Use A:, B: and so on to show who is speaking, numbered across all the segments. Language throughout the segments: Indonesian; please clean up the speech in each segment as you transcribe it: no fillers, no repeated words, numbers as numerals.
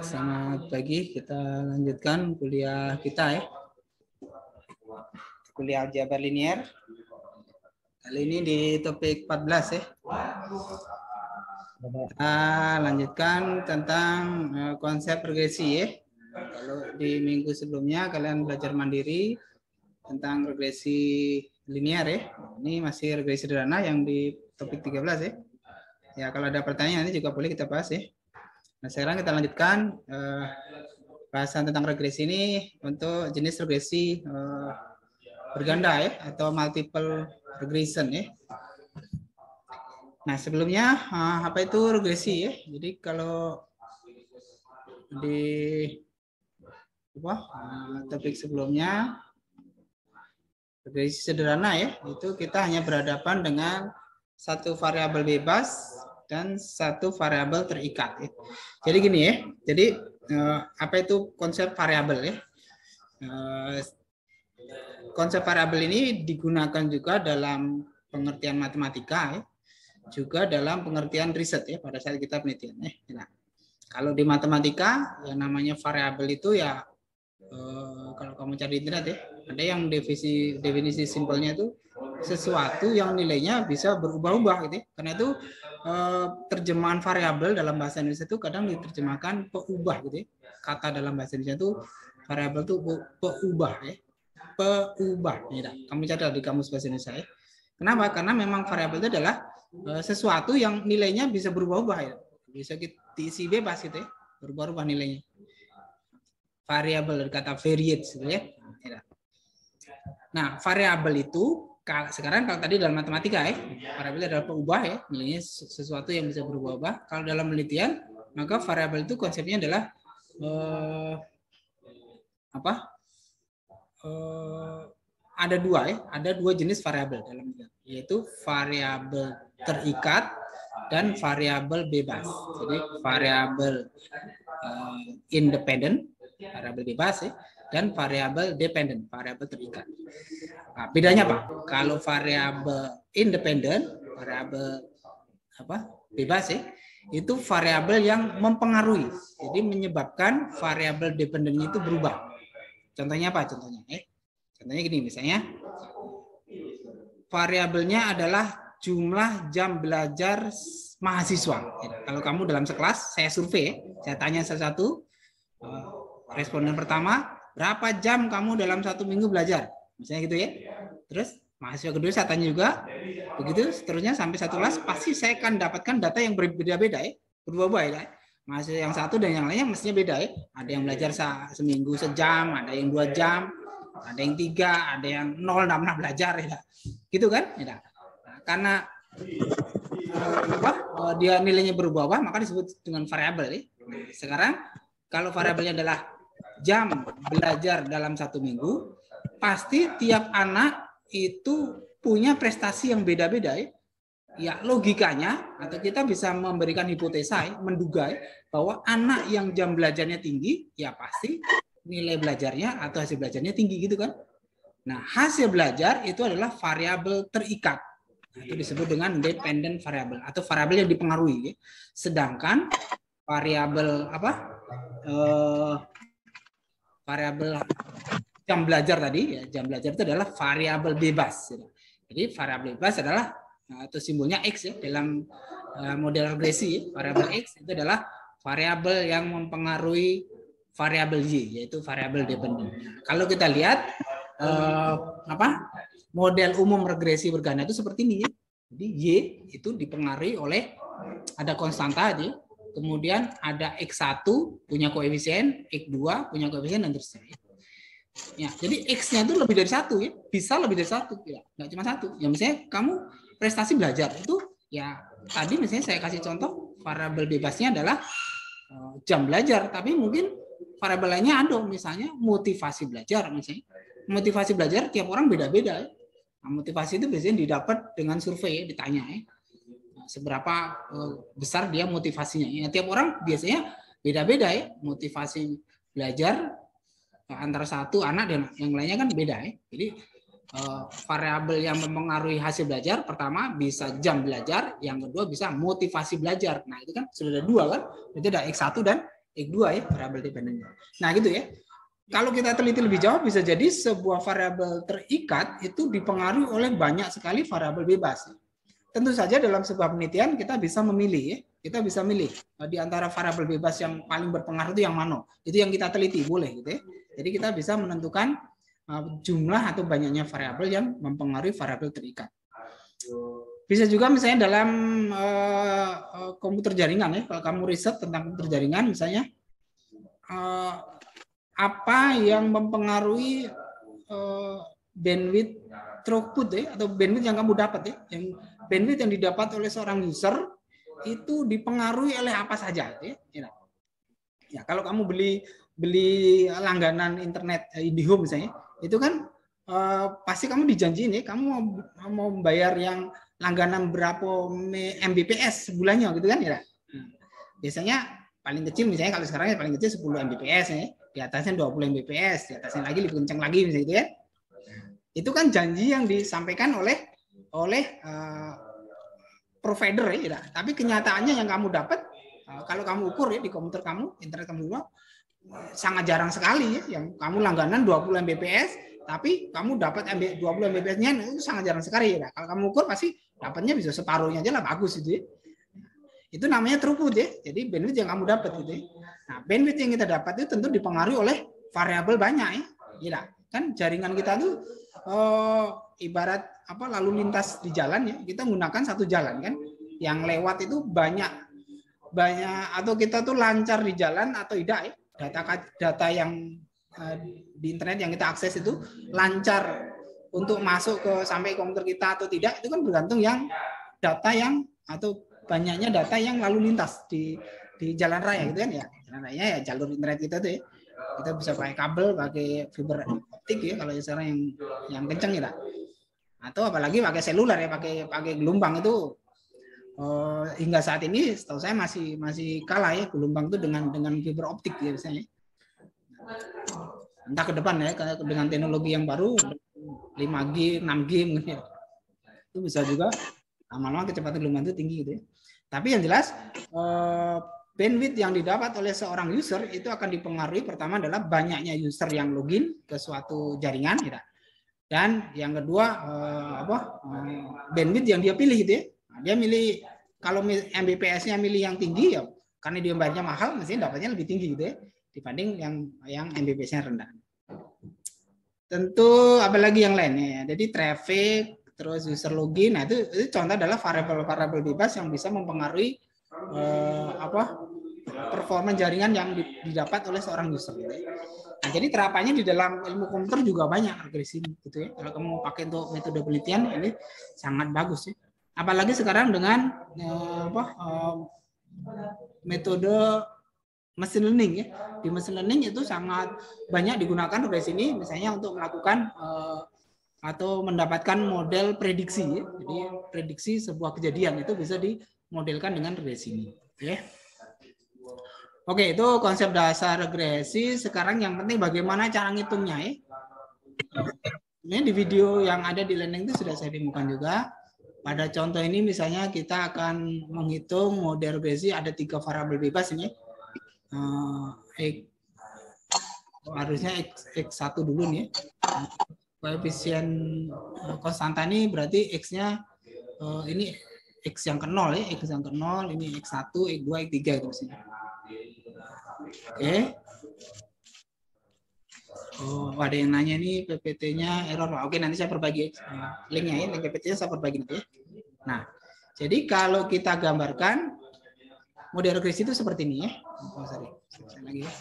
A: Selamat pagi, kita lanjutkan kuliah kita ya. Kuliah aljabar linier. Kali ini di topik 14 ya. Kita lanjutkan tentang konsep regresi ya. Kalau di minggu sebelumnya kalian belajar mandiri tentang regresi linier ya. Ini masih regresi sederhana yang di topik 13 ya. Ya, kalau ada pertanyaan nanti juga boleh kita bahas ya. Nah, sekarang kita lanjutkan bahasan tentang regresi ini untuk jenis regresi berganda ya, atau multiple regression ya. Nah, sebelumnya apa itu regresi ya? Jadi kalau di topik sebelumnya regresi sederhana ya, itu kita hanya berhadapan dengan satu variabel bebas dan satu variabel terikat ya. Jadi gini ya. Jadi apa itu konsep variabel ya? Konsep variabel ini digunakan juga dalam pengertian matematika ya, juga dalam pengertian riset ya pada saat kita penelitian ya. Nah, kalau di matematika yang namanya variabel itu ya kalau kamu cari internet ya, ada yang definisi simpelnya itu sesuatu yang nilainya bisa berubah-ubah gitu ya. Karena itu terjemahan variabel dalam bahasa Indonesia itu kadang diterjemahkan peubah gitu ya. Kata dalam bahasa Indonesia itu variabel itu peubah ya. Peubah. Ya, kamu catat di kamus bahasa Indonesia ya. Kenapa? Karena memang variabel itu adalah sesuatu yang nilainya bisa berubah-ubah ya. Bisa diisi bebas gitu ya. Berubah-ubah nilainya. Variabel dari kata variate gitu ya. Nah, variabel itu sekarang kalau tadi dalam matematika ya, variabel adalah peubah ya, nilainya sesuatu yang bisa berubah-ubah. Kalau dalam penelitian, maka variabel itu konsepnya adalah ada dua ya, ada dua jenis variabel dalam penelitian, yaitu variabel terikat dan variabel bebas. Jadi variabel independen, variabel bebas ya, dan variabel dependen, variabel terikat. Nah, bedanya apa? Kalau variabel independen, variabel bebas ya, itu variabel yang mempengaruhi, jadi menyebabkan variabel dependennya itu berubah. Contohnya apa? Contohnya gini, misalnya variabelnya adalah jumlah jam belajar mahasiswa. Kalau kamu dalam sekelas, saya survei, saya tanya satu-satu, responden pertama, berapa jam kamu dalam satu minggu belajar? Misalnya gitu ya. Terus mahasiswa kedua saya tanya juga, begitu seterusnya sampai satu kelas, pasti saya akan dapatkan data yang berbeda-beda ya, berubah-ubah ya. Mahasiswa yang satu dan yang lainnya mestinya beda ya. Ada yang belajar seminggu sejam, ada yang 2 jam, ada yang 3, ada yang 0, tidak pernah belajar ya. Gitu kan? Ya. Nah, karena dia nilainya berubah-ubah, maka disebut dengan variabel ya. Sekarang kalau variabelnya adalah jam belajar dalam satu minggu, pasti tiap anak itu punya prestasi yang beda-beda ya. Ya logikanya, atau kita bisa memberikan hipotesa ya, menduga ya, bahwa anak yang jam belajarnya tinggi, ya pasti nilai belajarnya atau hasil belajarnya tinggi gitu kan. Nah, hasil belajar itu adalah variabel terikat. Nah, itu disebut dengan dependent variable atau variabel yang dipengaruhi ya. Sedangkan variabel variabel jam belajar tadi ya, jam belajar itu adalah variabel bebas. Jadi variabel bebas adalah atau simbolnya X ya dalam model regresi, variabel X itu adalah variabel yang mempengaruhi variabel Y, yaitu variabel dependen. Nah, kalau kita lihat model umum regresi berganda itu seperti ini ya. Jadi Y itu dipengaruhi oleh ada konstanta ya. Kemudian ada X1 punya koefisien, X2 punya koefisien dan seterusnya. Ya, jadi X-nya itu lebih dari 1 ya, bisa lebih dari 1 ya, nggak cuma 1. Ya misalnya kamu prestasi belajar itu ya tadi misalnya saya kasih contoh variabel bebasnya adalah jam belajar, tapi mungkin variabel lainnya ada misalnya motivasi belajar misalnya. Motivasi belajar tiap orang beda-beda ya. Nah, motivasi itu biasanya didapat dengan survei ya, ditanya ya. Seberapa besar dia motivasinya. Ya, tiap orang biasanya beda-beda ya motivasi belajar antara satu anak dan yang lainnya kan beda ya. Jadi variabel yang mempengaruhi hasil belajar pertama bisa jam belajar, yang kedua bisa motivasi belajar. Nah, itu kan sudah ada 2 kan? Itu ada X1 dan X2 ya, variabel dependennya. Nah, gitu ya. Kalau kita teliti lebih jauh, bisa jadi sebuah variabel terikat itu dipengaruhi oleh banyak sekali variabel bebas. Tentu saja dalam sebuah penelitian kita bisa memilih ya. Kita bisa milih di antara variabel bebas yang paling berpengaruh itu yang mana. Itu yang kita teliti, boleh gitu ya. Jadi kita bisa menentukan jumlah atau banyaknya variabel yang mempengaruhi variabel terikat. Bisa juga misalnya dalam komputer jaringan ya. Kalau kamu riset tentang komputer jaringan misalnya apa yang mempengaruhi bandwidth throughput ya, atau bandwidth yang kamu dapat ya, yang bandwidth yang didapat oleh seorang user itu dipengaruhi oleh apa saja ya. Ya, kalau kamu beli langganan internet IndiHome misalnya, itu kan pasti kamu dijanjiin ya, kamu mau membayar yang langganan berapa Mbps sebulannya gitu kan ya. Biasanya paling kecil misalnya kalau sekarang paling kecil 10 Mbps ya. Di atasnya 20 Mbps, di atasnya lagi lebih kencang lagi misalnya gitu ya. Itu kan janji yang disampaikan oleh provider ya. Tapi kenyataannya yang kamu dapat kalau kamu ukur ya di komputer kamu, internet kamu sangat jarang sekali ya. Yang kamu langganan 20 Mbps, tapi kamu dapat 20 Mbps-nya itu sangat jarang sekali ya. Kalau kamu ukur pasti dapatnya bisa separuhnya aja lah, bagus itu ya. Itu namanya throughput ya. Jadi bandwidth yang kamu dapat gitu ya. Nah, bandwidth yang kita dapat itu tentu dipengaruhi oleh variabel banyak ya. Iya, kan jaringan kita tuh ibarat apa lalu lintas di jalan ya. Kita menggunakan satu jalan kan. Yang lewat itu banyak atau kita tuh lancar di jalan atau tidak ya. Data yang di internet yang kita akses itu lancar untuk masuk ke sampai komputer kita atau tidak, itu kan bergantung yang data yang atau banyaknya data yang lalu lintas di jalan raya gitu kan ya. Jalan raya ya jalur internet kita tuh ya. Kita bisa pakai kabel, pakai fiber optik ya kalau sekarang yang kencang ya. Atau apalagi pakai seluler ya, pakai gelombang itu hingga saat ini setahu saya masih kalah ya gelombang itu dengan fiber optik ya misalnya. Entah ke depan ya dengan teknologi yang baru 5G, 6G mungkin ya. Itu bisa juga lama-lama kecepatan gelombang itu tinggi gitu ya. Tapi yang jelas bandwidth yang didapat oleh seorang user itu akan dipengaruhi pertama adalah banyaknya user yang login ke suatu jaringan gitu. Dan yang kedua bandwidth yang dia pilih gitu ya. Dia milih kalau Mbps-nya milih yang tinggi ya karena dia bayarnya mahal mestinya dapatnya lebih tinggi gitu ya dibanding yang Mbps-nya rendah. Tentu apalagi yang lainnya ya. Jadi traffic terus user login, nah itu contoh adalah variabel bebas yang bisa mempengaruhi performa jaringan yang didapat oleh seorang user. Nah, jadi terapannya di dalam ilmu komputer juga banyak regresi gitu ya. Kalau kamu pakai untuk metode penelitian ini sangat bagus ya. Apalagi sekarang dengan metode machine learning ya. Di machine learning itu sangat banyak digunakan regresi ini misalnya untuk melakukan atau mendapatkan model prediksi ya. Jadi prediksi sebuah kejadian itu bisa dimodelkan dengan regresi ini. Oke, itu konsep dasar regresi. Sekarang yang penting bagaimana cara ngitungnya ya. Ini di video yang ada di landing itu sudah saya demokan juga. Pada contoh ini misalnya kita akan menghitung model regresi ada 3 variabel bebas ini. Harusnya X1 dulu nih. Koefisien konstanta ini berarti X-nya ini X yang ke 0 ya, X yang ke 0, ini X1, X2, X3 itu maksudnya. Oke. Oh, ada yang nanya nih PPT-nya error. Oke, nanti saya perbagi linknya ya, link PPT-nya saya perbagi nanti ya. Nah, jadi kalau kita gambarkan model regresi itu seperti ini ya. Oh, sorry. Saya lagi ya.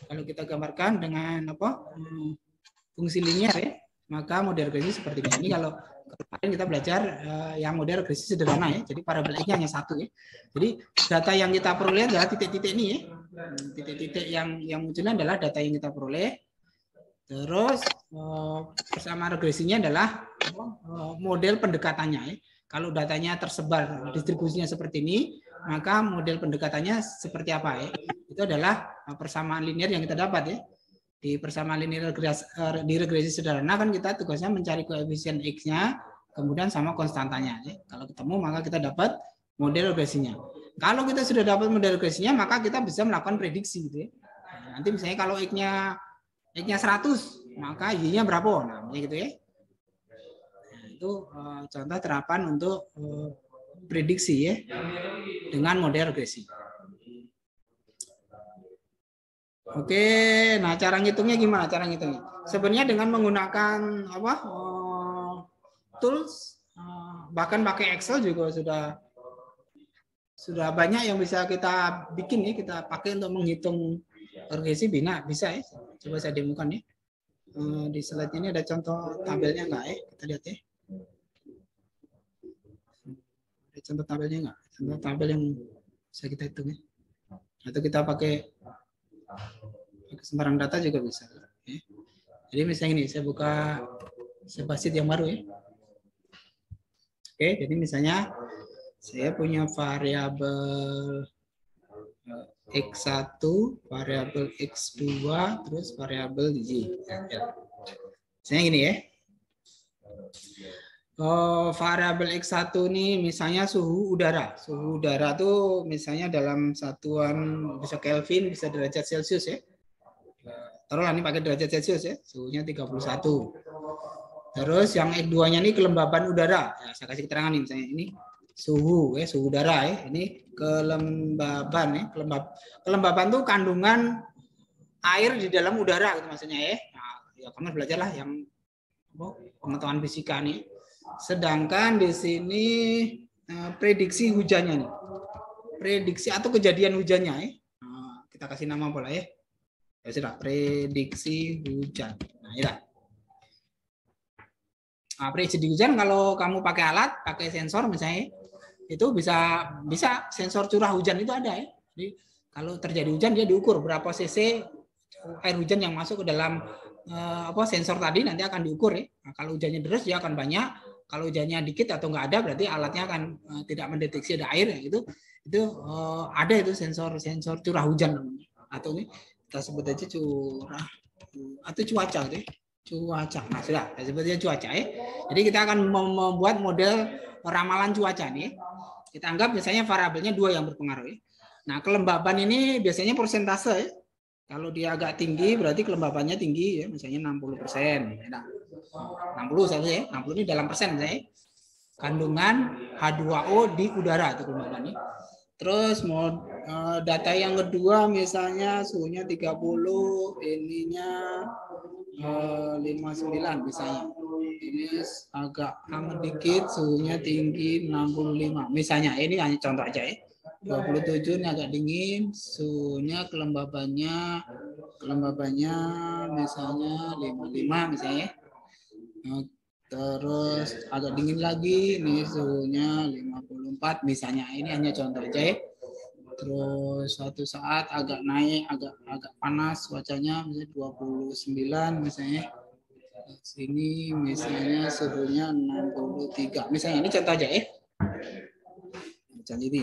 A: Kalau kita gambarkan dengan fungsi linear ya, maka model regresi seperti ini. Ini kalau kemarin kita belajar yang model regresi sederhana ya. Jadi variabel X-nya hanya 1 ya. Jadi data yang kita peroleh adalah titik-titik ini ya. Titik-titik yang munculnya adalah data yang kita peroleh. Terus bersama regresinya adalah model pendekatannya ya. Kalau datanya tersebar distribusinya seperti ini, maka model pendekatannya seperti apa ya? Itu adalah persamaan linear yang kita dapat ya. Di persamaan linear di regresi sederhana kan kita tugasnya mencari koefisien X-nya, kemudian sama konstantanya. Ya. Kalau ketemu maka kita dapat model regresinya. Kalau kita sudah dapat model regresinya, maka kita bisa melakukan prediksi gitu ya. Nanti misalnya kalau X-nya 100, maka Y-nya berapa? Nah, gitu ya. Nah, itu contoh terapan untuk prediksi ya dengan model regresi. Oke, nah cara ngitungnya gimana? Cara ngitungnya sebenarnya dengan menggunakan apa? Tools, bahkan pakai Excel juga sudah banyak yang bisa kita bikin ya, kita pakai untuk menghitung regresi bisa ya. Coba saya demokan ya. Di slide ini ada contoh tabelnya enggak ya? Kita lihat ya. Ada contoh tabelnya enggak? Contoh tabel yang bisa kita hitung ya. Atau kita pakai sembarang data juga bisa. Ya. Jadi misalnya ini saya buka spreadsheet yang baru ya. Oke, jadi misalnya saya punya variabel X1, variabel X2, terus variabel Y. Misalnya gini ya. Variabel X1 ini misalnya suhu udara. Suhu udara tuh misalnya dalam satuan bisa Kelvin, bisa derajat Celcius ya. Taruhlah ini pakai derajat Celcius ya, suhunya 31. Terus yang X2-nya ini kelembaban udara. Ya, saya kasih keterangan nih misalnya ini suhu ya, suhu udara ya. Ini kelembaban ya. Kelembaban tuh kandungan air di dalam udara gitu maksudnya ya. Nah, ya kamu belajarlah yang pengetahuan fisika nih. Sedangkan di sini prediksi hujannya nih. Prediksi atau kejadian hujannya ya. Nah, kita kasih nama bola ya. Ya sudah, prediksi hujan. Nah, ya. Nah, prediksi hujan kalau kamu pakai alat, pakai sensor misalnya, itu bisa sensor curah hujan itu ada ya. Jadi kalau terjadi hujan dia diukur berapa cc air hujan yang masuk ke dalam sensor tadi nanti akan diukur ya. Nah, kalau hujannya deras dia akan banyak, kalau hujannya dikit atau enggak ada berarti alatnya akan tidak mendeteksi ada air ya. Itu ada itu sensor curah hujan namanya. Atau ini kita sebut aja curah atau cuaca gitu ya. Cuaca. Nah, sudah sebetulnya cuaca ya. Jadi kita akan membuat model ramalan cuaca nih. Kita anggap misalnya variabelnya 2 yang berpengaruh ya. Nah, kelembaban ini biasanya persentase ya. Kalau dia agak tinggi berarti kelembabannya tinggi ya, misalnya 60%. Nah, 60 saja ya. 60 ini dalam persen saya. Kandungan H2O di udara itu kelembabannya. Terus mau data yang kedua misalnya suhunya 30, ininya 59 misalnya. Ini agak hangat dikit, suhunya tinggi 65. Misalnya ini hanya contoh aja ya. 27 ini agak dingin, suhunya kelembabannya misalnya 55 misalnya. Terus agak dingin lagi, ini suhunya 54 misalnya. Ini hanya contoh aja ya. Terus suatu saat agak naik, agak panas cuacanya, misalnya 29 misalnya. Sini misalnya suhunya 63. Misalnya ini contoh aja ya. Misalnya ini,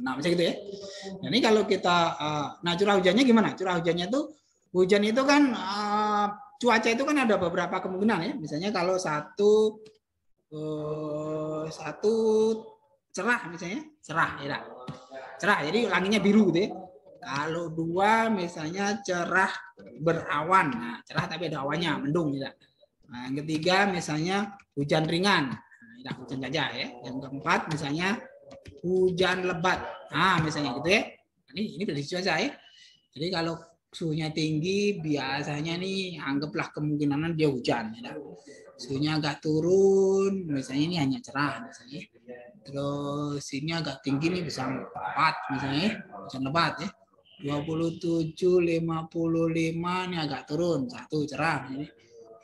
A: nah misalnya gitu ya. Nah ini kalau kita, nah curah hujannya gimana? Curah hujannya tuh, hujan itu kan, cuaca itu kan ada beberapa kemungkinan ya. Misalnya kalau satu cerah misalnya, cerah ya. Cerah, jadi langitnya biru gitu ya. Kalau 2 misalnya cerah berawan, nah cerah tapi ada awannya, mendung tidak. Nah, yang ketiga misalnya hujan ringan, nah, hujan saja ya. Yang keempat misalnya hujan lebat, nah misalnya gitu ya. Ini prediksi cuaca ya. Jadi kalau suhunya tinggi biasanya nih anggaplah kemungkinan dia hujan. Ya. Suhunya agak turun, misalnya ini hanya cerah misalnya. Terus ini agak tinggi nih bisa 4 misalnya, hujan lebat ya. 27, 55 ini agak turun, 1 cerah.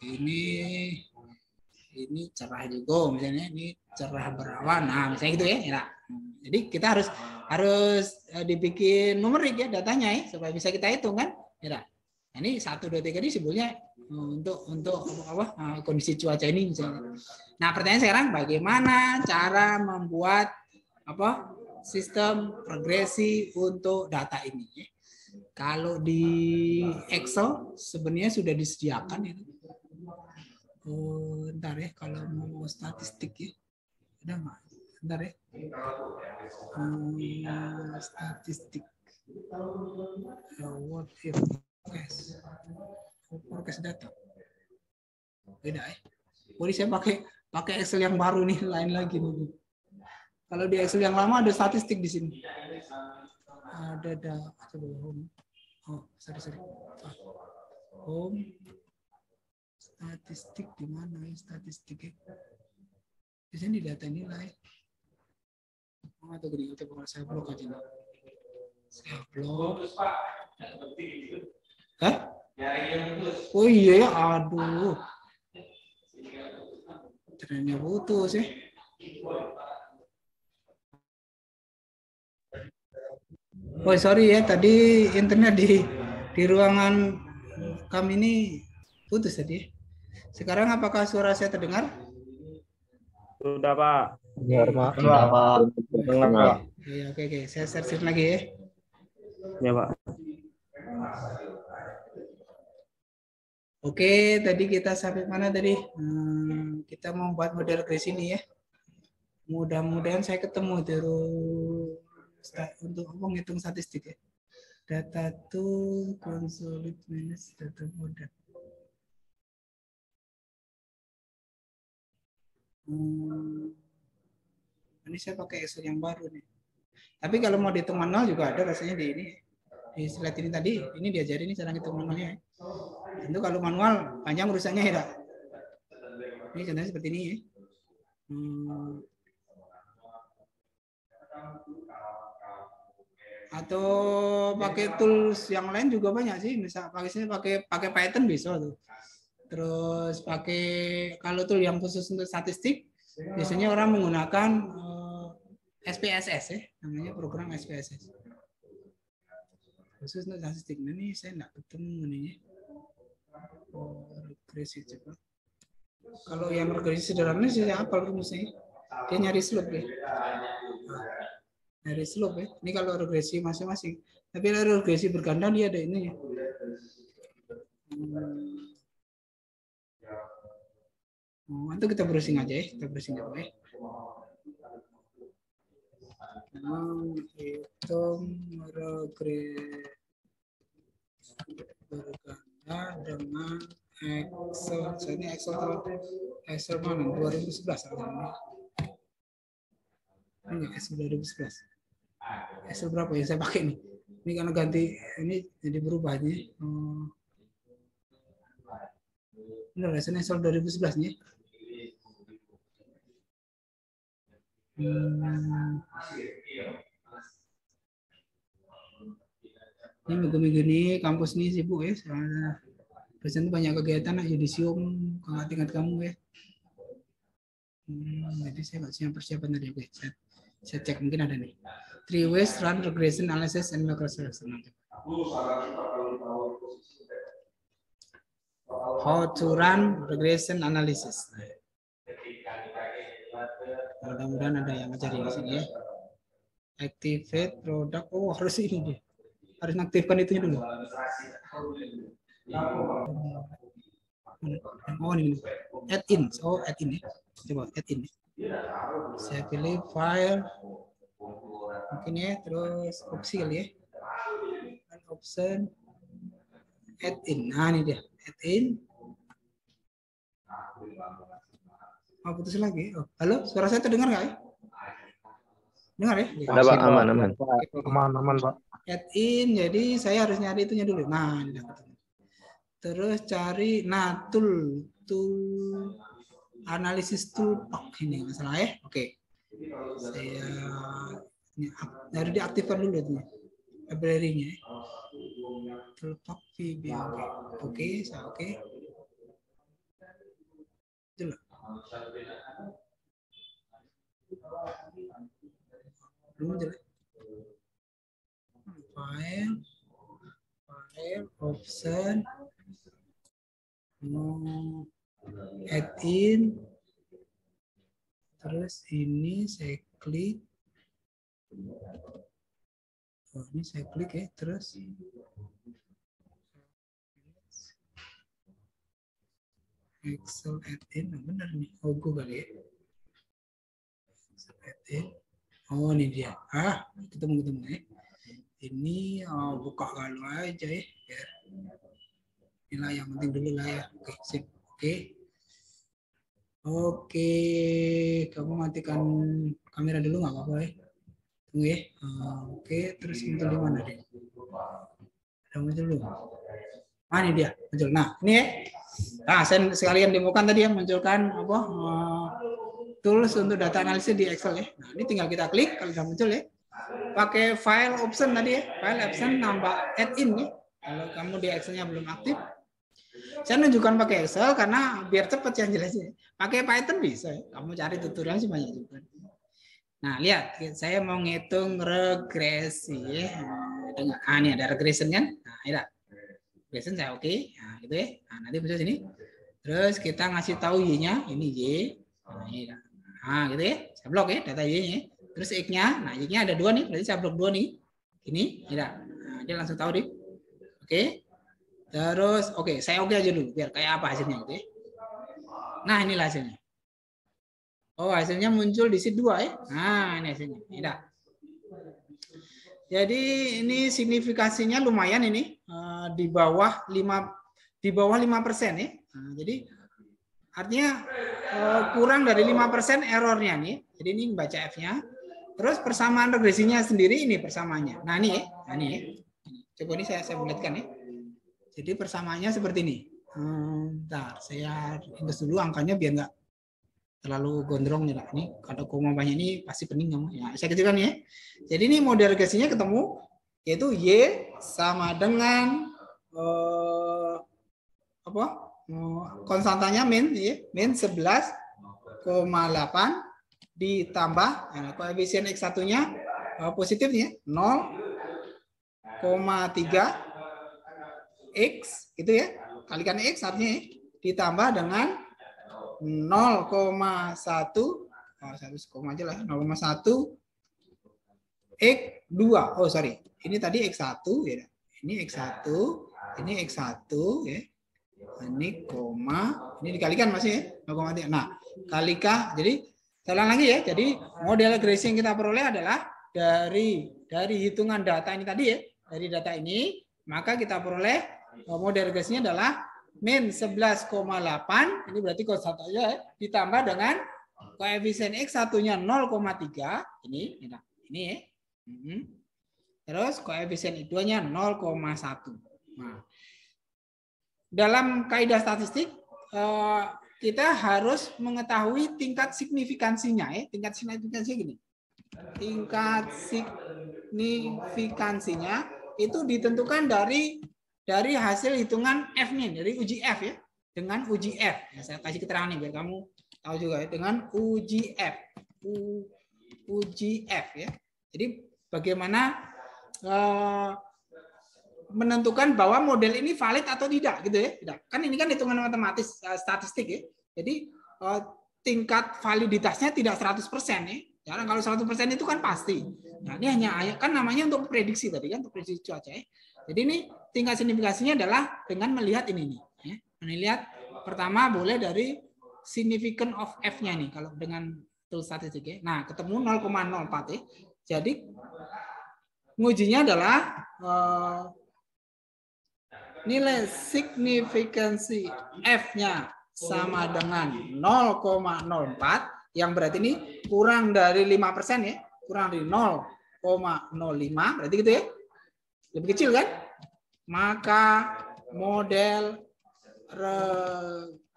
A: Ini cerah juga misalnya, ini cerah berawan. Nah, misalnya gitu ya. Jadi kita harus dibikin numerik ya datanya ya supaya bisa kita hitung kan. Ya. Nah, ini 1 2 3 ini sebetulnya untuk kondisi cuaca ini misalnya. Nah, pertanyaan sekarang bagaimana cara membuat sistem regresi untuk data ini? Kalau di Excel sebenarnya sudah disediakan itu. Ntar ya kalau mau statistik ya. Ada nggak? Bentar ya. Statistik. What if forecast? Forecast data. Beda ya. Jadi saya pakai Excel yang baru nih, lain lagi nih. Kalau di Excel yang lama ada statistik di sini. Ada coba home. Oh, sorry. Home. Statistik di mana ya statistiknya? Di sini data nilai. Atau gini, coba saya blok aja nih. Saya blok. Hah? Oh iya ya, aduh. Trennya putus ya. Oh sorry ya, tadi internet di ruangan kami ini putus tadi. Sekarang apakah suara saya terdengar?
B: Sudah, Pak.
C: Dengar, Pak.
D: Sudah, Pak.
B: Dengar, Pak.
A: Iya, oke. Saya share lagi ya.
B: Ya, Pak.
A: Oke, tadi kita sampai mana tadi? Kita mau buat model regresi ini ya. Mudah-mudahan saya ketemu untuk menghitung statistik ya. Data to consolidate minus data model. Ini saya pakai Excel yang baru nih. Tapi kalau mau dihitung manual juga ada rasanya di ini. Di slide ini tadi, ini diajarin ini cara ngitung manualnya. Tentu kalau manual panjang urusannya ya. Ini contohnya seperti ini ya. Atau pakai tools yang lain juga banyak sih. Misal pakai Python bisa tuh. Terus pakai kalau tool yang khusus untuk statistik, biasanya orang menggunakan SPSS ya, namanya program SPSS. Khusus untuk statistik. Nah, ini saya nggak ketemu nih. Regresi coba. Kalau yang regresi sederhana saya hafal rumusnya. Dia nyari slope ya. Nyari slope ya. Ini kalau regresi masing-masing. Tapi kalau regresi berganda dia ada ini ya. Itu kita browsing aja ya. Kita browsing aja ya. Menghitung regresi berganda dengan Excel. Ini Excel mana? 2011 ini. Ini Excel 2011. Excel berapa yang saya pakai nih? Ini karena ganti ini jadi berubah nih. Ini Excel 2011 nih. Ini minggu-minggu ini kampus ini sibuk ya. Dosen banyak kegiatan yudisium tingkat kamu ya. Jadi saya nggak siap persiapan tadi. Oke, saya cek mungkin ada nih. 3 ways run regression analysis and macro-selection. How to run regression analysis. Mudah-mudahan ada yang ngajarin di sini ya. Activate product. Oh harus ini dia. Harus aktifkan itunya dulu. Oh ini. Add in. Oh add in ya. Coba add in. Saya pilih file. Mungkin ya. Terus opsi kali ya. Option. Add in. Nah ini dia. Add in. Oh putus lagi. Oh, halo, suara saya terdengar nggak ya? Dengar ya?
B: Ada, Pak. Aman.
C: Aman, Pak.
A: Add in, jadi saya harus nyari itunya dulu. Nah, ini dapat. Terus cari, nah tool analisis tool. Oh, ini nggak salah ya? Oke. Saya harus diaktifkan dulu itu library-nya. Toolbox VB. Oke, saya oke. Dulu. Belum jelas. File, option, add in, terus ini saya klik. Oh, ini saya klik ya, terus Excel add in, benar nih. Oh, Google ya. Oh, ini dia. Ketemu ya. Ini buka kalau aja ya. Inilah yang penting dulu lah ya. Oke, sip. Oke, kamu matikan kamera dulu nggak apa-apa ya. Tunggu ya. Oke, terus muncul di mana deh? Udah muncul dulu. Ini dia muncul. Nah, ini ya. Nah, saya sekalian demokan tadi ya, munculkan apa tools untuk data analisis di Excel ya. Nah, ini tinggal kita klik kalau sudah muncul ya. Pakai file option tadi ya, file option nambah add-in ya. Kalau kamu di Excel-nya belum aktif, saya nunjukkan pakai Excel karena biar cepat yang jelasnya. Pakai Python bisa ya. Kamu cari tutorial sih banyak juga. Nah, lihat, saya mau ngitung regresi ya. Ini ada regression kan? Nah, ini regression saya oke. Nah, gitu ya. Nah, nanti muncul sini. Terus kita ngasih tahu Y-nya, ini Y. Nah, gitu ya. Saya blok ya data Y-nya. Terus X-nya, nah X-nya ada 2 nih, berarti saya blok 2 nih. Ini, tidak. Nah, dia langsung tahu deh. Oke. Terus, saya oke aja dulu, biar kayak apa hasilnya gitu ya. Nah, inilah hasilnya. Oh, hasilnya muncul di sheet 2 ya. Nah, ini hasilnya. Tidak. Jadi ini signifikasinya lumayan ini di bawah 5% ya. Nah, jadi artinya kurang dari 5% errornya nih. Jadi ini baca F-nya. Terus persamaan regresinya sendiri ini persamaannya. Nah, ini ya. Nah, ini ya. Coba ini saya bulatkan ya. Jadi persamaannya seperti ini. Bentar, saya indes dulu angkanya biar nggak terlalu gondrong nih. Ini kalau koma banyak ini pasti pening kamu. Ya, saya kecilkan ya. Jadi ini model regresinya ketemu yaitu Y sama dengan konstantanya min ya, min 11,8 ditambah koefisien X1-nya positifnya 0,3 X itu ya. Kalikan X artinya ditambah dengan 0,1 aja lah 0,1 X2. Oh sorry, ini tadi X1 ya. Ini X1, ini X1 ya. Ini koma, ini dikalikan masih ya 0,3. Nah, kalikan. Jadi saya ulang lagi ya. Jadi model regresi yang kita peroleh adalah dari hitungan data ini tadi ya. Dari data ini, maka kita peroleh model regresinya adalah min 11,8, ini berarti konstantanya ya, ditambah dengan koefisien X1-nya 0,3, ini ya. Terus koefisien I2-nya 0,1. Nah, dalam kaidah statistik kita harus mengetahui tingkat signifikansinya ya. Tingkat signifikansinya gini. Tingkat signifikansinya itu ditentukan dari hasil hitungan F-nya, dari uji F ya. Dengan uji F. Ya, saya kasih keterangan nih biar kamu tahu juga ya. Dengan uji F. Uji F ya. Jadi bagaimana menentukan bahwa model ini valid atau tidak gitu ya. Tidak. Kan ini kan hitungan matematis statistik ya. Jadi tingkat validitasnya tidak 100% ya. Karena kalau 100% itu kan pasti. Nah, ini hanya kan namanya untuk prediksi tadi kan, untuk prediksi cuaca ya. Jadi ini tingkat signifikasinya adalah dengan melihat ini nih ya. Melihat pertama boleh dari significant of F-nya nih kalau dengan tool statistik ya. Nah, ketemu 0,04 ya. Jadi ngujinya adalah nilai signifikansi F-nya sama dengan 0,04 yang berarti ini kurang dari 5% ya, kurang dari 0,05 berarti gitu ya, lebih kecil kan, maka model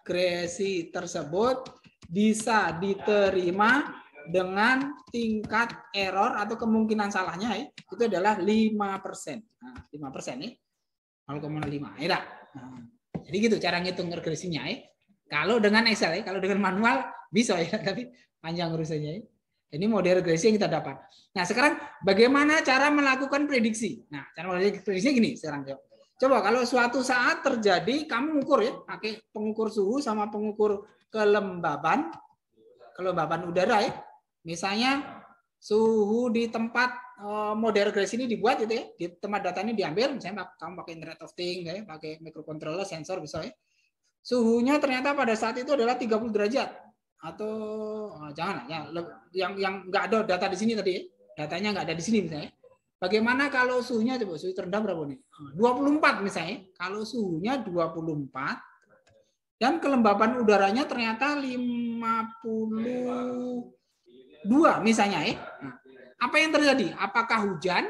A: regresi tersebut bisa diterima dengan tingkat error atau kemungkinan salahnya ya, itu adalah 5%. Nah, 5% ya. 0,05 ya. Nah, jadi gitu cara ngitung regresinya ya. Kalau dengan Excel ya, kalau dengan manual bisa ya, tapi panjang urusannya ya. Ini model regresi yang kita dapat. Nah, sekarang bagaimana cara melakukan prediksi? Nah, cara melakukan prediksinya gini sekarang. Coba kalau suatu saat terjadi kamu mengukur ya, pakai pengukur suhu sama pengukur kelembaban udara ya. Misalnya suhu di tempat model regresi ini dibuat gitu ya, di tempat data ini diambil, misalnya kamu pakai Internet of Things ya, pakai microcontroller, sensor bisa ya. Suhunya ternyata pada saat itu adalah 30 derajat. atau jangan ya, yang nggak ada data di sini tadi ya. Datanya nggak ada di sini misalnya. Bagaimana kalau suhunya coba suhu terendah berapa nih? 24 misalnya. Kalau suhunya 24 dan kelembapan udaranya ternyata 52 misalnya ya. Nah, apa yang terjadi? Apakah hujan?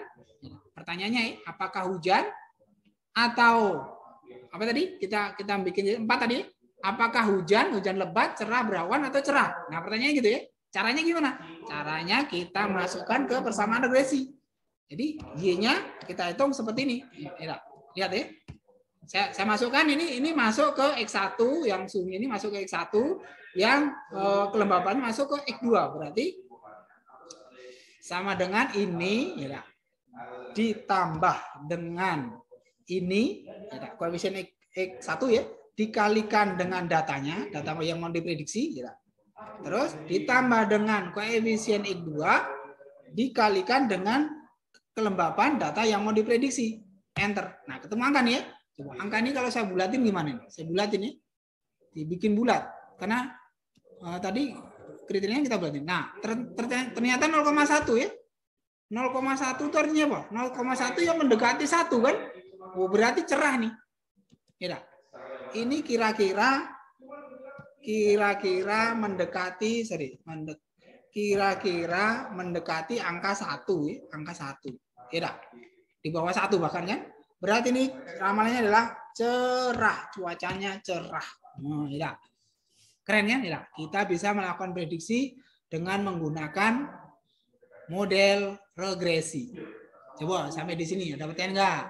A: Pertanyaannya ya, apakah hujan atau apa tadi? Kita bikin 4 tadi. Apakah hujan lebat, cerah, berawan atau cerah? Nah, pertanyaannya gitu ya. Caranya gimana? Caranya kita masukkan ke persamaan regresi. Jadi Y-nya kita hitung seperti ini. Lihat ya. Saya masukkan ini masuk ke X1, yang suhunya ini masuk ke X1, yang kelembapannya masuk ke X2. Berarti sama dengan ini ya, ditambah dengan ini ya, koefisien X1 ya, dikalikan dengan datanya, data yang mau diprediksi ya. Terus ditambah dengan koefisien X2 dikalikan dengan kelembapan data yang mau diprediksi. Enter. Nah, ketemu angka nih ya. Coba angka ini kalau saya bulatin gimana nih? Saya bulatin ya. Dibikin bulat. Karena tadi kriterianya kita bulatin. Nah, ternyata 0,1 ya. 0,1 itu artinya apa? 0,1 yang mendekati 1 kan? Oh, berarti cerah nih. Ya. Ini kira-kira mendekati mendekati angka 1 ya, angka 1. Ya, di bawah 1 bahkan kan. Berarti ini ramalannya adalah cerah, cuacanya cerah. Oh, ya. Keren kan? Ya. Kita bisa melakukan prediksi dengan menggunakan model regresi. Coba sampai di sini ada pertanyaan enggak?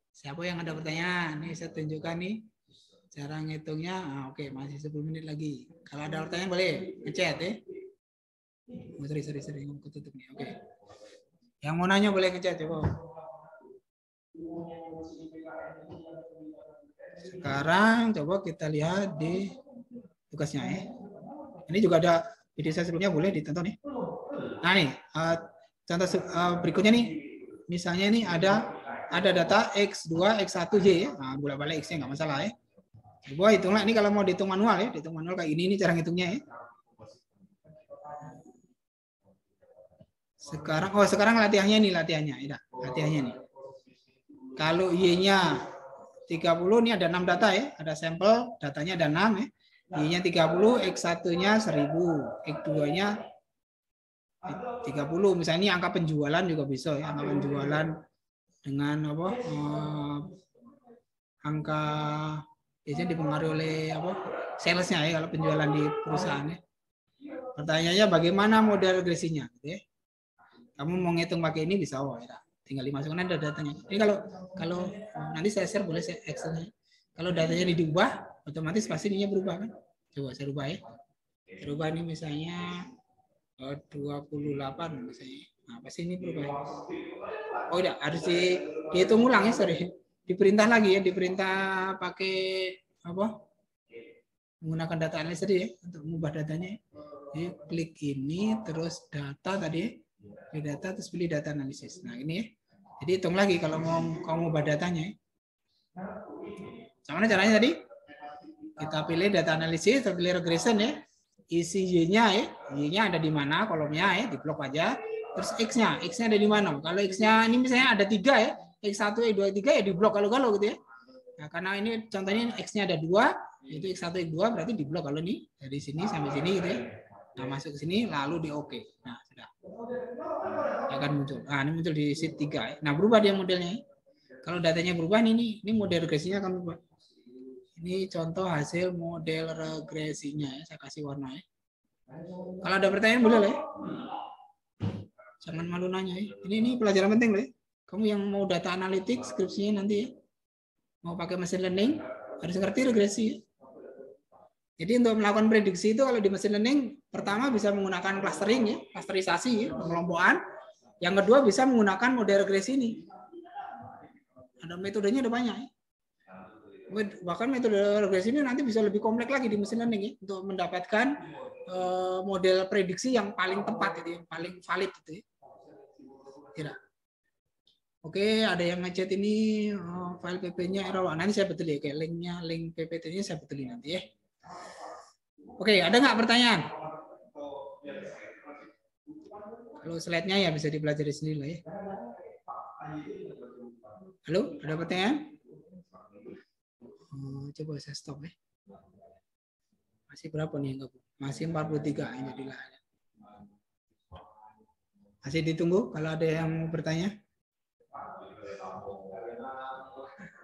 A: Siapa yang ada pertanyaan? Nih saya tunjukkan nih cara ngitungnya. Oke, masih 10 menit lagi. Kalau ada pertanyaan boleh ngechat ya. Oh, sorry, aku tutup nih. Oke. Yang mau nanya boleh ngechat coba. Sekarang coba kita lihat di tugasnya ya. Ini juga ada video saya sebelumnya, boleh ditonton nih. Nah nih, contoh berikutnya nih. Misalnya ini ada data X2, X1Y ya. Nah, bolak-balik X-nya nggak masalah ya. Coba hitunglah ini kalau mau dihitung manual ya, dihitung manual kayak ini cara ngitungnya ya. Sekarang latihannya nih, latihannya nih. Kalau Y-nya 30, ini ada 6 data ya, ada sampel, datanya ada 6 ya. Y-nya 30, X1-nya 1000, X2-nya 30. Misalnya ini angka penjualan juga bisa ya, angka penjualan dengan apa? Angka biasanya dipengaruhi oleh apa? Salesnya ya kalau penjualan di perusahaan ya. Pertanyaannya bagaimana model regresinya gitu ya. Kamu mau ngitung pakai ini bisa ya. Tinggal dimasukkan ada datanya. Ini kalau nanti saya share boleh saya Excel-nya. Kalau datanya diubah otomatis pasti ininya berubah kan. Coba saya rubah ya. Saya rubah ini misalnya 28 misalnya. Nah, pasti ini berubah. Oh tidak, harus dihitung ulang ya, sorry. Diperintah lagi ya, diperintah pakai apa? Menggunakan data analis tadi ya untuk mengubah datanya. Jadi klik ini terus data tadi ya. Pilih data terus pilih data analisis. Nah, ini ya. Jadi hitung lagi kalau mau mengubah datanya ya. Sama caranya tadi? Kita pilih data analisis, kita pilih regression ya. Isi Y-nya ya. Y-nya ada di mana kolomnya ya, di blok aja. Terus X-nya ada di mana? Kalau X-nya ini misalnya ada 3 ya. X1, X2, X3 ya di blok kalau gitu ya. Nah, karena ini contohnya X-nya ada 2, yaitu X1, X2 berarti di blok kalau nih dari sini sampai sini gitu ya. Nah, masuk ke sini lalu di OK. Nah, sudah. Akan muncul. Nah, ini muncul di sheet 3 ya. Nah, berubah dia modelnya. Kalau datanya berubah ini model regresinya akan berubah. Ini contoh hasil model regresinya ya. Saya kasih warna ya. Kalau ada pertanyaan boleh lah ya. Jangan malu nanya ya. Ini pelajaran penting loh ya. Kamu yang mau data analitik skripsinya nanti ya. Mau pakai machine learning harus ngerti regresi ya. Jadi untuk melakukan prediksi itu kalau di machine learning pertama bisa menggunakan clustering ya, clusterisasi ya, pengelompokan. Yang kedua bisa menggunakan model regresi ini. Ada metodenya ada banyak ya. Bahkan metode regresi ini nanti bisa lebih kompleks lagi di machine learning ya, untuk mendapatkan model prediksi yang paling tepat itu, yang paling valid itu ya. Tidak. Oke, ada yang ngechat ini file PP-nya error. Nanti saya betul ya, kayak link PPT-nya saya betulin nanti ya. Oke, ada nggak pertanyaan? Kalau slide-nya ya bisa dipelajari sendiri lah ya. Halo, ada pertanyaan? Coba saya stop ya. Masih berapa nih yang gabung? Masih 43 yang jadilah. Masih ditunggu kalau ada yang mau bertanya.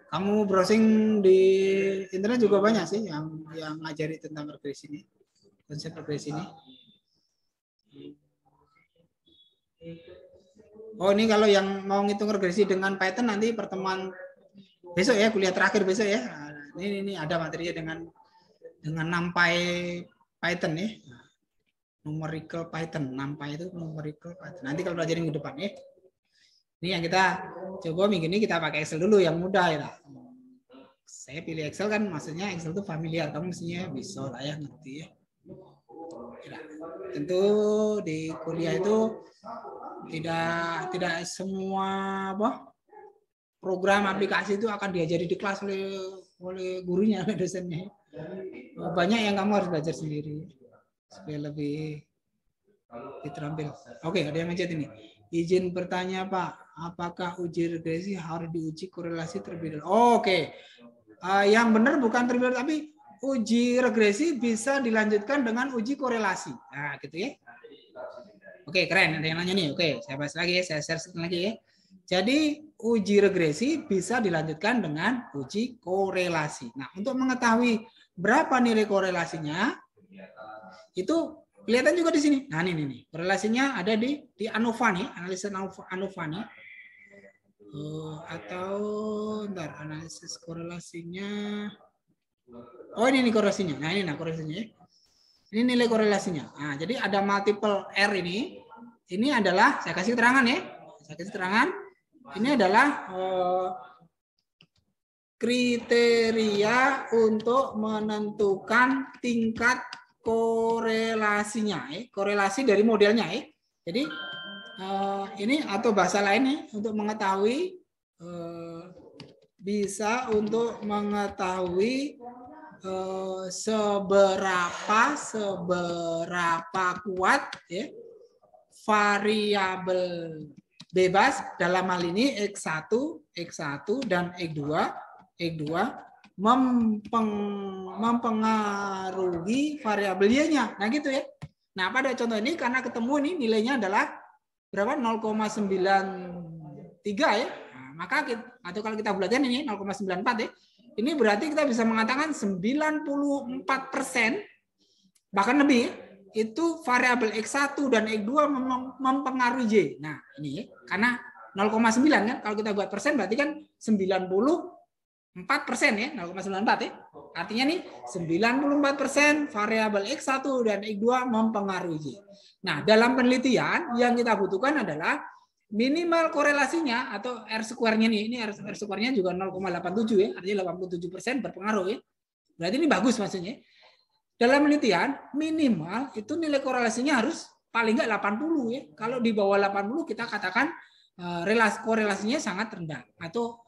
A: Kamu browsing di internet juga banyak sih yang ngajari tentang regresi ini, konsep regresi ini. Oh, ini kalau yang mau ngitung regresi dengan Python nanti pertemuan besok ya, kuliah terakhir besok ya. Ini ada materinya dengan NumPy Python ya. Numerical Python, NumPy itu numerical Python. Nanti kalau belajar minggu depan ya. Ini yang kita coba minggu ini kita pakai Excel dulu yang mudah ya. Saya pilih Excel kan maksudnya Excel itu familiar, kamu mestinya bisa lah ya, ngerti ya. Tentu di kuliah itu tidak semua program aplikasi itu akan diajari di kelas oleh gurunya, oleh dosennya. Banyak yang kamu harus belajar sendiri supaya lebih terampil. Oke, ada yang ngechat ini. Izin bertanya Pak, apakah uji regresi harus diuji korelasi terlebih dahulu? Oke. Yang benar bukan terlebih dahulu, tapi uji regresi bisa dilanjutkan dengan uji korelasi. Nah, gitu ya. Oke, keren. Ada yang nanya nih. Oke, saya bahas lagi ya, saya share lagi ya. Jadi, uji regresi bisa dilanjutkan dengan uji korelasi. Nah, untuk mengetahui berapa nilai korelasinya, itu kelihatan juga di sini. Nah, ini nih. Korelasinya ada di ANOVA nih, analisis ANOVA nih. Atau bentar, analisis korelasinya. Oh, ini nih korelasinya. Nah, ini korelasinya ya. Ini nilai korelasinya. Nah, jadi ada multiple R ini. Ini adalah, saya kasih keterangan ya. Saya kasih keterangan. Ini adalah kriteria untuk menentukan tingkat korelasinya. Korelasi dari modelnya ya. Jadi, ini atau bahasa lainnya untuk mengetahui bisa untuk mengetahui seberapa kuat ya variabel bebas dalam hal ini X1 dan X2 mempengaruhi variabel Y-nya. Nah gitu ya. Nah pada contoh ini karena ketemu ini nilainya adalah berapa 0,93 ya. Nah, maka atau kalau kita bulatkan ini 0,94 ya. Ini berarti kita bisa mengatakan 94% bahkan lebih itu variabel X1 dan X2 mempengaruhi Y. Nah, ini ya. Karena 0,9 kan kalau kita buat persen berarti kan 94% ya, 0,94 ya. Artinya nih 94% variabel X1 dan X2 mempengaruhi Y. Nah, dalam penelitian yang kita butuhkan adalah minimal korelasinya atau R square-nya nih. Ini R square-nya juga 0,87 ya, artinya 87% berpengaruh ya. Berarti ini bagus maksudnya. Dalam penelitian minimal itu nilai korelasinya harus paling nggak 80 ya. Kalau di bawah 80 kita katakan korelasinya sangat rendah atau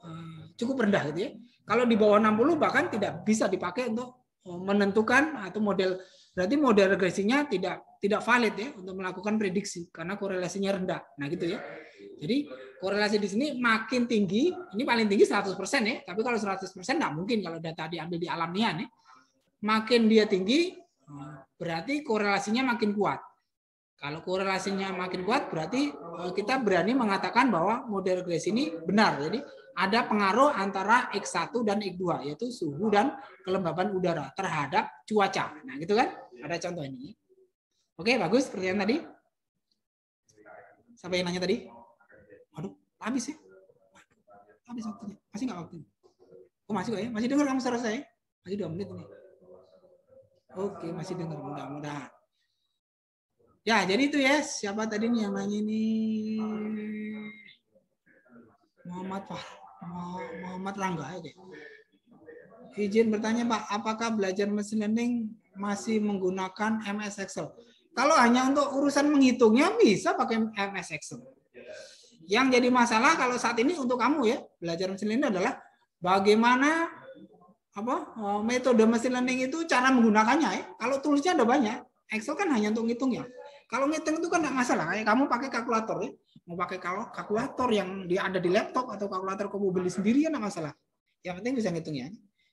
A: cukup rendah gitu ya. Kalau di bawah 60 bahkan tidak bisa dipakai untuk menentukan atau model, berarti model regresinya tidak valid ya untuk melakukan prediksi karena korelasinya rendah. Nah gitu ya. Jadi korelasi di sini makin tinggi, ini paling tinggi 100% ya. Tapi kalau 100% nggak mungkin kalau data diambil di alamiah ya. Makin dia tinggi berarti korelasinya makin kuat. Kalau korelasinya makin kuat berarti kita berani mengatakan bahwa model regresi ini benar. Jadi ada pengaruh antara X1 dan X2 yaitu suhu dan kelembaban udara terhadap cuaca. Nah, gitu kan? Ada contoh ini. Oke, bagus pertanyaan tadi. Siapa yang nanya tadi? Aduh, habis ya? Habis waktunya. Masih nggak waktunya? Oh, masih kok ya? Masih dengar kamu suara saya? Masih 2 menit ini. Oke, masih dengar, mudah-mudahan. Ya, jadi itu ya. Siapa tadi nih yang nanya ini? Muhammad Rangga aja. Izin bertanya Pak, apakah belajar machine learning masih menggunakan MS Excel? Kalau hanya untuk urusan menghitungnya bisa pakai MS Excel. Yang jadi masalah kalau saat ini untuk kamu ya, belajar machine learning adalah bagaimana metode machine learning itu cara menggunakannya ya. Kalau toolsnya ada banyak. Excel kan hanya untuk ngitung ya. Kalau ngitung itu kan nggak masalah. Kayak kamu pakai kalkulator ya. Mau pakai kalkulator yang dia ada di laptop atau kalkulator kamu beli sendiri ya nggak masalah. Yang penting bisa ngitungnya.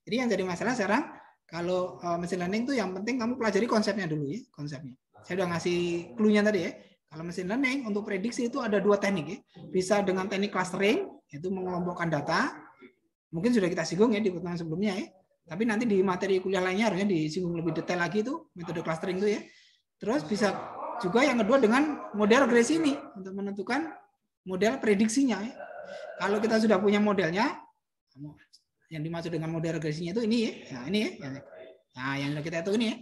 A: Jadi yang jadi masalah sekarang kalau machine learning itu yang penting kamu pelajari konsepnya dulu ya, konsepnya. Saya udah ngasih clue-nya tadi ya. Kalau machine learning untuk prediksi itu ada 2 teknik ya. Bisa dengan teknik clustering, yaitu mengelompokkan data. Mungkin sudah kita singgung ya di pertemuan sebelumnya ya. Tapi nanti di materi kuliah lainnya harusnya disinggung lebih detail lagi itu metode clustering itu ya. Terus bisa juga yang kedua dengan model regresi ini untuk menentukan model prediksinya ya. Kalau kita sudah punya modelnya, yang dimaksud dengan model regresinya itu ini ya. Nah, ini ya. Nah, yang kita hitung ini ya.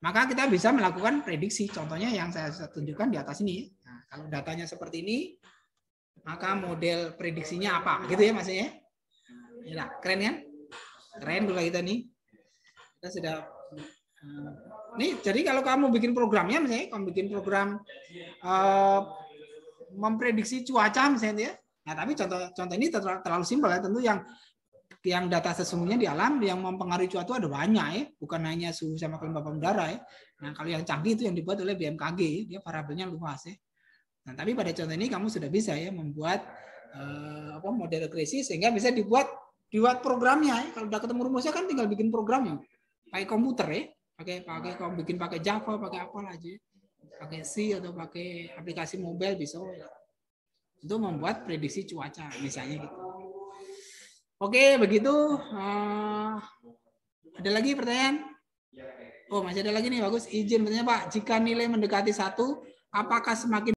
A: Maka kita bisa melakukan prediksi. Contohnya yang saya tunjukkan di atas ini. Nah, kalau datanya seperti ini, maka model prediksinya apa? Gitu ya maksudnya. Ya, keren kan? Keren kalau kita nih. Kita sudah nih, jadi kalau kamu bikin programnya misalnya, kamu bikin program memprediksi cuaca misalnya ya. Nah, tapi contoh ini terlalu simpel ya. Tentu yang data sesungguhnya di alam yang mempengaruhi cuaca ada banyak ya, bukan hanya suhu sama kelembapan udara ya. Nah, kalau yang canggih itu yang dibuat oleh BMKG, dia variabelnya luas ya. Nah, tapi pada contoh ini kamu sudah bisa ya membuat model regresi sehingga bisa dibuat programnya ya. Kalau udah ketemu rumusnya kan tinggal bikin programnya. Pakai komputer ya, kamu bikin pakai Java, pakai apa aja. Pakai C atau pakai aplikasi mobile bisa ya. Untuk membuat prediksi cuaca misalnya gitu. Oke, begitu. Ada lagi pertanyaan? Oh, masih ada lagi nih, bagus. Izin bertanya Pak, jika nilai mendekati 1, apakah semakin